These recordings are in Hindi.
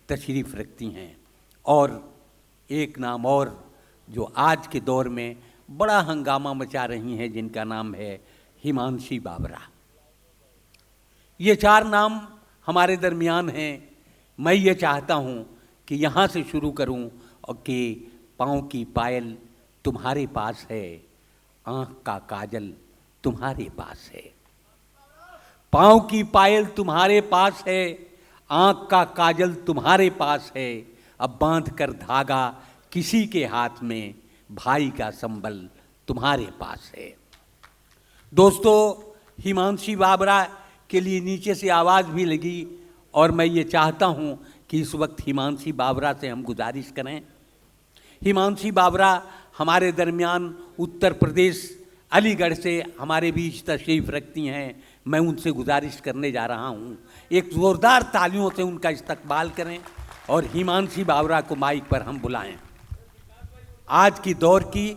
तशरीफ़ रखती हैं। और एक नाम और जो आज के दौर में बड़ा हंगामा मचा रही हैं, जिनका नाम है हिमांशी बाबरा। ये 4 नाम हमारे दरमियान हैं। मैं ये चाहता हूँ कि यहाँ से शुरू करूँ और कि पाँव की पायल तुम्हारे पास है, आँख का काजल तुम्हारे पास है। पाँव की पायल तुम्हारे पास है, आँख का काजल तुम्हारे पास है। अब बांध कर धागा किसी के हाथ में, भाई का संबल तुम्हारे पास है। दोस्तों, हिमांशी बाबरा के लिए नीचे से आवाज़ भी लगी और मैं ये चाहता हूँ कि इस वक्त हिमांशी बाबरा से हम गुजारिश करें। हिमांशी बाबरा हमारे दरमियान उत्तर प्रदेश अलीगढ़ से हमारे बीच तशरीफ़ रखती हैं। मैं उनसे गुजारिश करने जा रहा हूँ, एक ज़ोरदार तालियों से उनका इस्तकबाल करें और हिमांशी बाबरा को माइक पर हम बुलाएं। आज की दौर की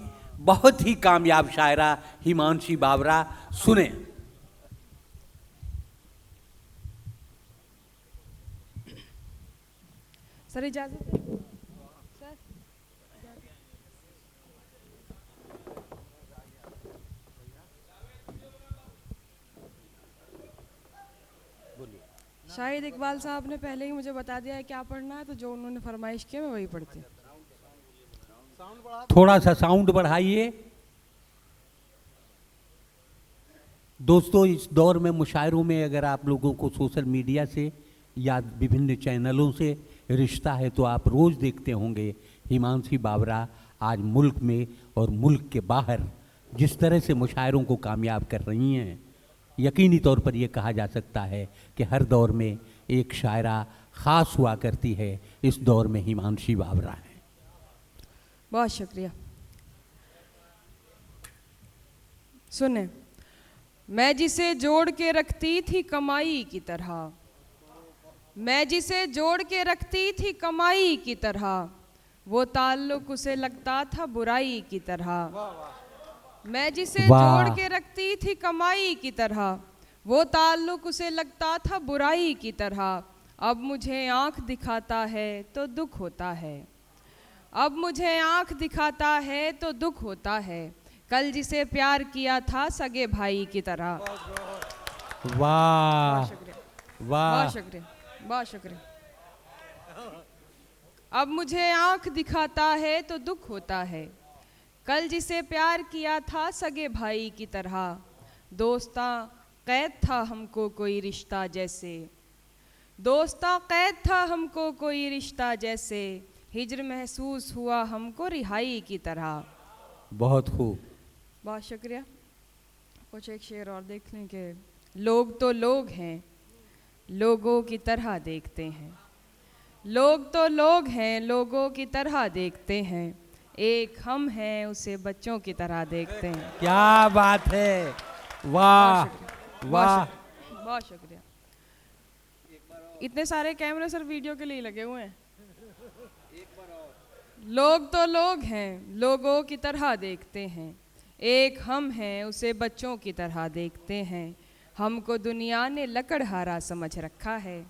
बहुत ही कामयाब शायरा हिमांशी बाबरा, सुने। सर इजाज़त है? सर शाहिद इकबाल साहब ने पहले ही मुझे बता दिया है क्या पढ़ना है, तो जो उन्होंने फरमाइश किया मैं वही पढ़ती हूँ। थोड़ा सा साउंड बढ़ाइए। दोस्तों, इस दौर में मुशायरों में अगर आप लोगों को सोशल मीडिया से या विभिन्न चैनलों से रिश्ता है तो आप रोज़ देखते होंगे हिमांशी बाबरा आज मुल्क में और मुल्क के बाहर जिस तरह से मुशायरों को कामयाब कर रही हैं। यकीनी तौर पर यह कहा जा सकता है कि हर दौर में एक शायरा ख़ास हुआ करती है, इस दौर में हिमांशी बाबरा है। बहुत शुक्रिया। सुने, मैं जिसे जोड़ के रखती थी कमाई की तरह, मैं जिसे जोड़ के रखती थी कमाई की तरह, वो ताल्लुक उसे लगता था बुराई की तरह। मैं जिसे जोड़ के रखती थी कमाई की तरह, वो ताल्लुक उसे लगता था बुराई की तरह। अब मुझे आँख दिखाता है तो दुख होता है, अब मुझे आँख दिखाता है तो दुख होता है। कल जिसे प्यार किया था सगे भाई की तरह। वाह वाह, बहुत शुक्रिया, बहुत शुक्रिया। अब मुझे आँख दिखाता है तो दुख होता है, कल जिसे प्यार किया था सगे भाई की तरह। दोस्ता कैद था हमको कोई रिश्ता जैसे, दोस्ता कैद था हमको कोई रिश्ता जैसे, हिज्र महसूस हुआ हमको रिहाई की तरह। बहुत खूब, बहुत शुक्रिया। कुछ एक शेर और देख लें कि लोग तो लोग हैं, लोगों की तरह देखते हैं, लोग तो लोग हैं, लोगों की तरह देखते हैं। एक हम हैं उसे बच्चों की तरह देखते हैं। क्या बात है, वाह वाह, बहुत शुक्रिया। इतने सारे कैमरे सर वीडियो के लिए लगे हुए हैं। लोग तो लोग हैं, लोगों की तरह देखते हैं। एक हम हैं उसे बच्चों की तरह देखते हैं। हमको दुनिया ने लकड़हारा समझ रखा है,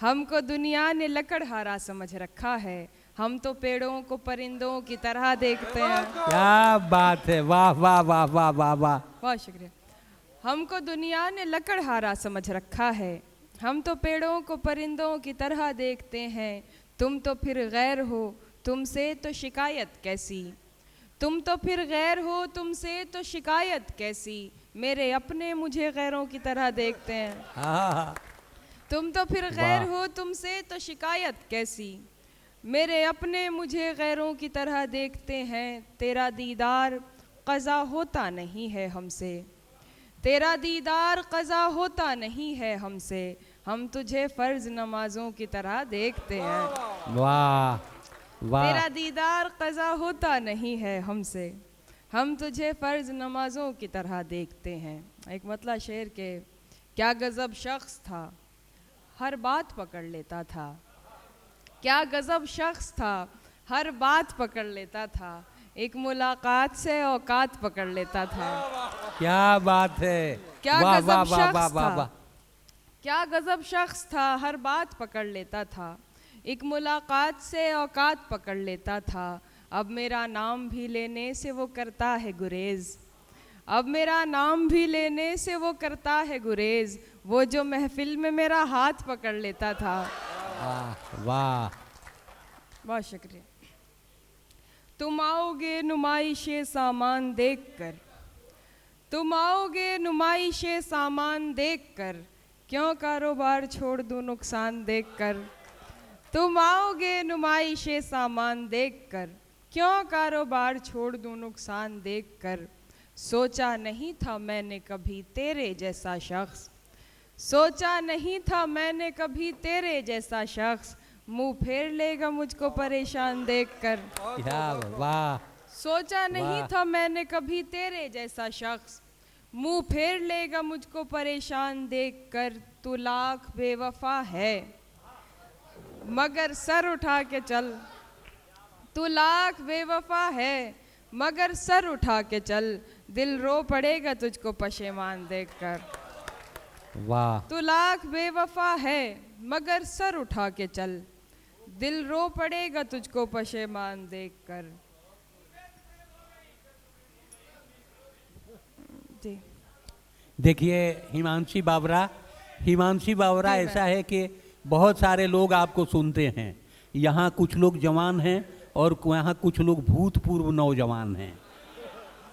हमको दुनिया ने लकड़हारा समझ रखा है। हम तो पेड़ों को परिंदों की तरह देखते हैं। क्या बात है, वाह वाह वाह वाह वाह वाह, बहुत शुक्रिया। हमको दुनिया ने लकड़हारा समझ रखा है, हम तो पेड़ों को परिंदों की तरह देखते हैं। तुम तो फिर गैर हो, तुमसे तो शिकायत कैसी, तुम तो फिर गैर हो, तुमसे तो शिकायत कैसी। मेरे अपने मुझे गैरों की तरह देखते हैं। तुम तो फिर गैर हो, तुमसे तो शिकायत कैसी। मेरे अपने मुझे गैरों की तरह देखते हैं। तेरा दीदार क़ज़ा होता नहीं है हमसे, तेरा दीदार क़ज़ा होता नहीं है हमसे। हम तुझे फ़र्ज़ नमाज़ों की तरह देखते हैं। वाह वाह, तेरा दीदार क़ज़ा होता नहीं है हमसे, हम तुझे फ़र्ज़ नमाज़ों की तरह देखते हैं। एक मतलब शेर के, क्या गज़ब शख्स था हर बात पकड़ लेता था, क्या गज़ब शख्स था हर बात पकड़ लेता था। एक मुलाकात से औकात पकड़ लेता था। क्या बात है, क्या वाह गज़ब वाह वाह शख्स वाह था, वाह, क्या गज़ब शख्स था हर बात पकड़ लेता था। एक मुलाकात से औकात पकड़ लेता था, अब मेरा नाम भी लेने से वो करता है गुरेज। अब मेरा नाम भी लेने से वो करता है गुरेज, वो जो महफिल में मेरा हाथ पकड़ लेता था। वाह वाह। बहुत शुक्रिया। तुम आओगे नुमाइशे सामान देख कर, तुम आओगे नुमाइशे सामान देख कर, क्यों कारोबार छोड़ दूं नुकसान देख कर। तुम आओगे नुमाइशे सामान देख कर, क्यों कारोबार छोड़ दूं नुकसान देख कर। सोचा नहीं था मैंने कभी तेरे जैसा शख्स, सोचा नहीं था मैंने कभी तेरे जैसा शख्स, मुंह फेर लेगा मुझको परेशान देखकर। क्या वाह। सोचा नहीं वाह। था मैंने कभी तेरे जैसा शख्स, मुंह फेर लेगा मुझको परेशान देखकर। तू लाख बेवफा है मगर सर उठा के चल, तू लाख बेवफा है मगर सर उठा के चल, दिल रो पड़ेगा तुझको पशेमान देखकर। वाह। तू लाख बेवफा है मगर सर उठा के चल, दिल रो पड़ेगा तुझको पशेमान देखकर। जी देखिए हिमांशी बाबरा, हिमांशी बाबरा जी, ऐसा है कि बहुत सारे लोग आपको सुनते हैं, यहाँ कुछ लोग जवान हैं और यहाँ कुछ लोग भूतपूर्व नौजवान हैं।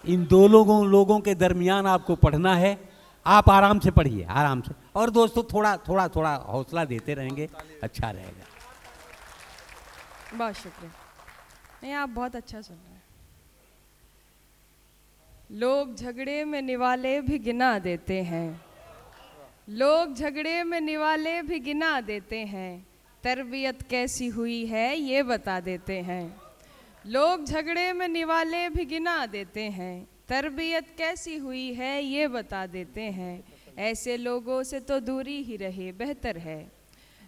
इन दो लोगों के दरमियान आपको पढ़ना है। आप आराम से पढ़िए, आराम से। और दोस्तों थोड़ा थोड़ा थोड़ा हौसला देते रहेंगे, अच्छा रहेगा। बहुत शुक्रिया। नहीं, आप बहुत अच्छा सुन रहे हैं। लोग झगड़े में निवाले भी गिना देते हैं, लोग झगड़े में निवाले भी गिना देते हैं, तरबियत कैसी हुई है ये बता देते हैं। लोग झगड़े में निवाले भी गिना देते हैं, तरबियत कैसी हुई है ये बता देते हैं। ऐसे लोगों से तो दूरी ही रहे बेहतर है,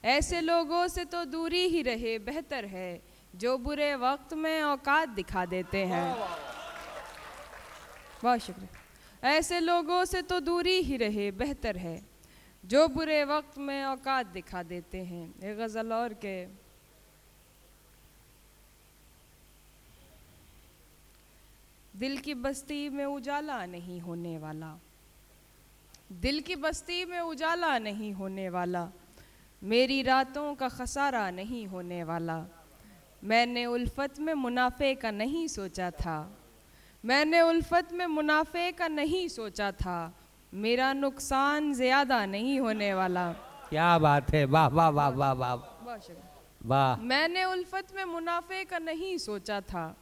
ऐसे लोगों से तो दूरी ही रहे बेहतर है, जो बुरे वक्त में औकात दिखा देते हैं। बहुत शुक्रिया। ऐसे लोगों से तो दूरी ही रहे बेहतर है, जो बुरे वक्त में औकात दिखा देते हैं। एक गज़ल और के, दिल की बस्ती में उजाला नहीं होने वाला, दिल की बस्ती में उजाला नहीं होने वाला, मेरी रातों का खसारा नहीं होने वाला। मैंने उल्फत में मुनाफे का नहीं सोचा था, मैंने उल्फत में मुनाफे का नहीं सोचा था, मेरा नुकसान ज़्यादा नहीं होने वाला। क्या बात है, वाह वाह वाह वाह वाह बहुत शुक्रिया। वाह। मैंने उल्फत में मुनाफे का नहीं सोचा था,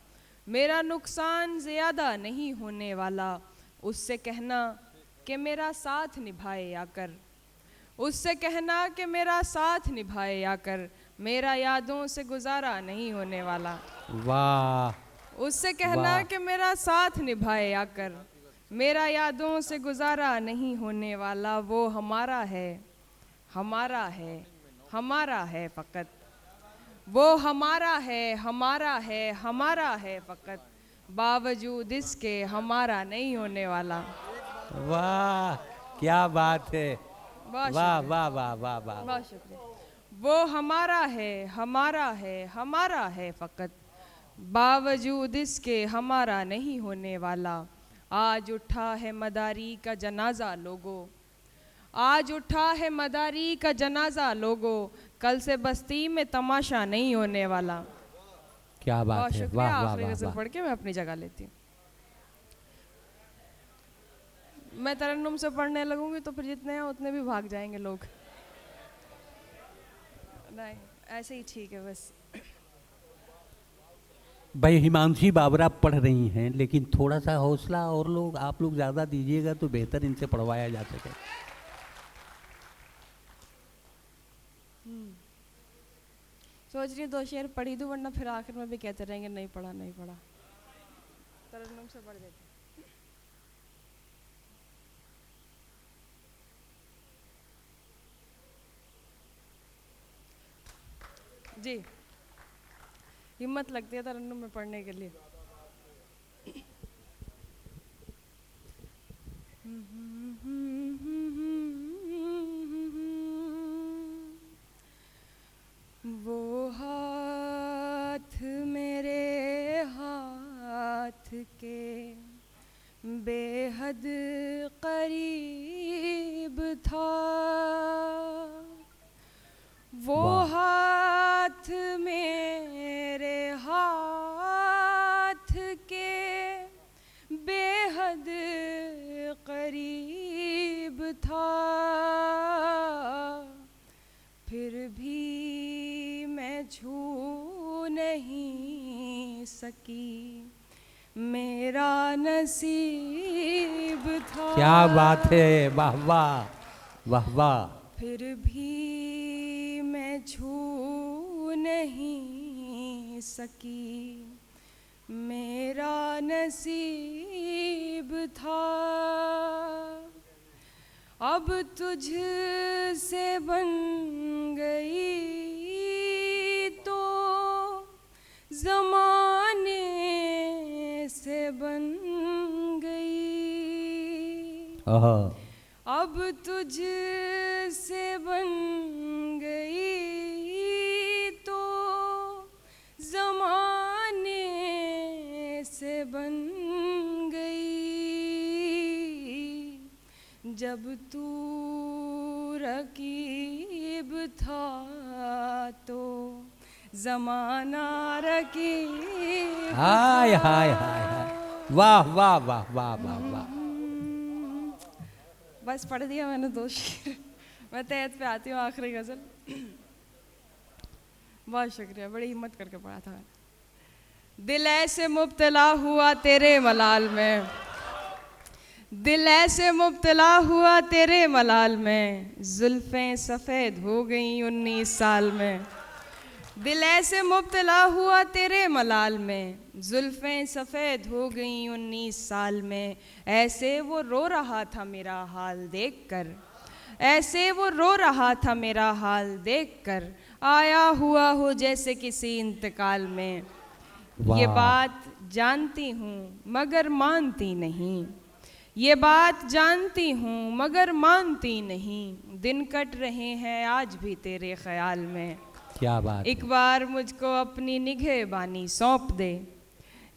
मेरा नुकसान ज़्यादा नहीं होने वाला। उससे कहना कि मेरा साथ निभाए आकर, उससे कहना कि मेरा साथ निभाए आकर, मेरा यादों से गुजारा नहीं होने वाला। वाह। उससे कहना वाह। कि मेरा साथ निभाए आकर, मेरा यादों से गुजारा नहीं होने वाला। वो हमारा है, हमारा है, हमारा है फ़कत, वो हमारा है, हमारा है, हमारा है फ़कत, बावजूद इसके हमारा नहीं होने वाला। वाह क्या बात है, बहुत वाह शुक्रिया। वाह वाह वाह वाह। बहुत शुक्रिया। वो हमारा है, हमारा है, हमारा है फ़कत, बावजूद इसके हमारा नहीं होने वाला। आज उठा है मदारी का जनाजा लोगों, आज उठा है मदारी का जनाजा लोगों, कल से बस्ती में तमाशा नहीं होने वाला। क्या बात बहुत है, शुक्रिया। वाह वाह आखिरी वाह गज़ल वाह। पढ़ के मैं अपनी जगह लेती हूँ। मैं तरन्नुम से पढ़ने लगूंगी तो फिर जितने हैं उतने भी भाग जाएंगे लोग। नहीं, ऐसे ही ठीक है बस। भाई हिमांशी बाबरा पढ़ रही हैं, लेकिन थोड़ा सा हौसला और लोग आप लोग ज़्यादा दीजिएगा तो बेहतर इनसे पढ़वाया जा सके। सोच रही हूँ 2 शेर पढ़ी दूँ, वरना फिर आखिर में भी कहते रहेंगे नहीं पढ़ा नहीं पढ़ा। तरन्नुम से पढ़ देते। जी, हिम्मत लगती है तरन्नुम में पढ़ने के लिए। वो था, वो वाह। हाथ मेरे हाथ के बेहद करीब था, फिर भी मैं छू नहीं सकी, मेरा नसीब था। क्या बात है, वाह वाह वाह वाह। फिर भी मैं छू नहीं सकी, मेरा नसीब था। अब तुझ से बन गई तो ज़माने से बन गई, अब तुझ से बन गई तो ज़माने से बन गई, जब तू रकीब था तो ज़माना रकीब। हाय हाय हाय हाय, वाह वाह वाह वाह वाह वाह। बस पढ़ दिया मैंने 2 शेर। मैं तहत पे आती हूँ आखिरी गज़ल। बहुत शुक्रिया, बड़ी हिम्मत करके पढ़ा था। दिल ऐसे मुब्तला हुआ तेरे मलाल में, दिल ऐसे मुब्तला हुआ तेरे मलाल में, जुल्फ़ें सफ़ेद हो गई 19 साल में। दिल ऐसे मुब्तला हुआ तेरे मलाल में, जुल्फ़ें सफ़ेद हो गई 19 साल में। ऐसे वो रो रहा था मेरा हाल देखकर, ऐसे वो रो रहा था मेरा हाल देखकर, आया हुआ हो जैसे किसी इंतकाल में। ये बात जानती हूँ मगर मानती नहीं, ये बात जानती हूँ मगर मानती नहीं, दिन कट रहे हैं आज भी तेरे ख्याल में। क्या बात। एक बार मुझको अपनी निगहबानी सौंप दे,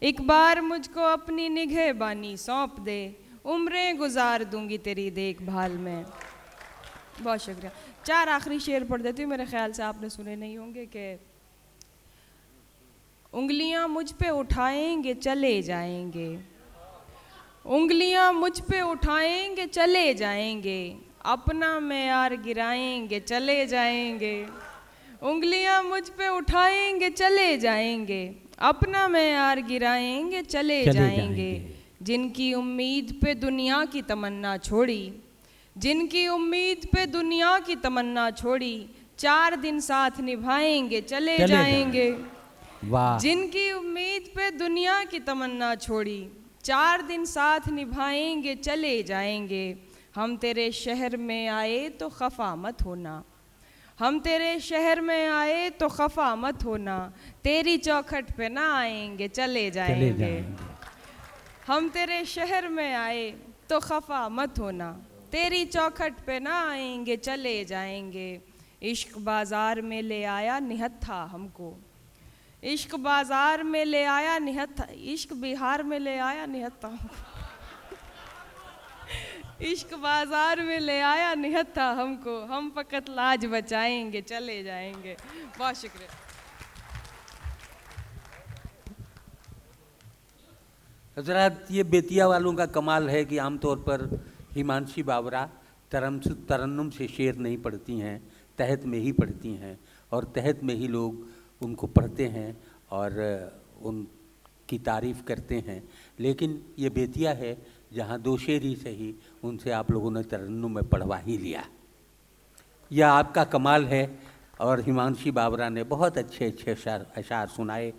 एक बार मुझको अपनी निगहबानी सौंप दे, उम्रें गुजार दूंगी तेरी देखभाल में। बहुत शुक्रिया। 4 आखिरी शेर पढ़ देती हूँ, मेरे ख्याल से आपने सुने नहीं होंगे कि उंगलियां मुझ पे उठाएंगे चले जाएंगे, उंगलियां मुझ पे उठाएंगे चले जाएंगे, अपना मेयार गिराएंगे चले जाएंगे, उंगलियां मुझ पे उठाएंगे चले जाएंगे, अपना मेयार गिराएंगे चले जाएंगे। जिनकी उम्मीद पे दुनिया की तमन्ना छोड़ी, जिनकी उम्मीद पे दुनिया की तमन्ना छोड़ी, 4 दिन साथ निभाएंगे चले जाएंगे। वाह। जिनकी उम्मीद पे दुनिया की तमन्ना छोड़ी, 4 दिन साथ निभाएंगे चले जाएंगे। हम तेरे शहर में आए तो खफा मत होना, हम तेरे शहर में आए तो खफा मत होना, तेरी चौखट पे ना आएंगे चले जाएंगे। हम तेरे शहर में आए तो खफा मत होना, तेरी चौखट पे ना आएंगे चले जाएंगे। इश्क बाज़ार में ले आया निहत्था हमको, इश्क बाज़ार में ले आया निहत्था, इश्क बिहार में ले आया निहत्था हमको, इश्क बाज़ार में ले आया निहत्था हमको, हम फ़कत लाज बचाएंगे चले जाएंगे। बहुत शुक्रिया। हजरत, ये बेतिया वालों का कमाल है कि आमतौर पर हिमांशी बाबरा तरन्नुम से शेर नहीं पढ़ती हैं, तहत में ही पढ़ती हैं, और तहत में ही लोग उनको पढ़ते हैं और उनकी तारीफ़ करते हैं। लेकिन ये बेतिया है जहाँ 2 शेर ही सही उनसे आप लोगों ने तरन्नुम में पढ़वा ही लिया। यह आपका कमाल है। और हिमांशी बाबरा ने बहुत अच्छे अच्छे अशार सुनाए।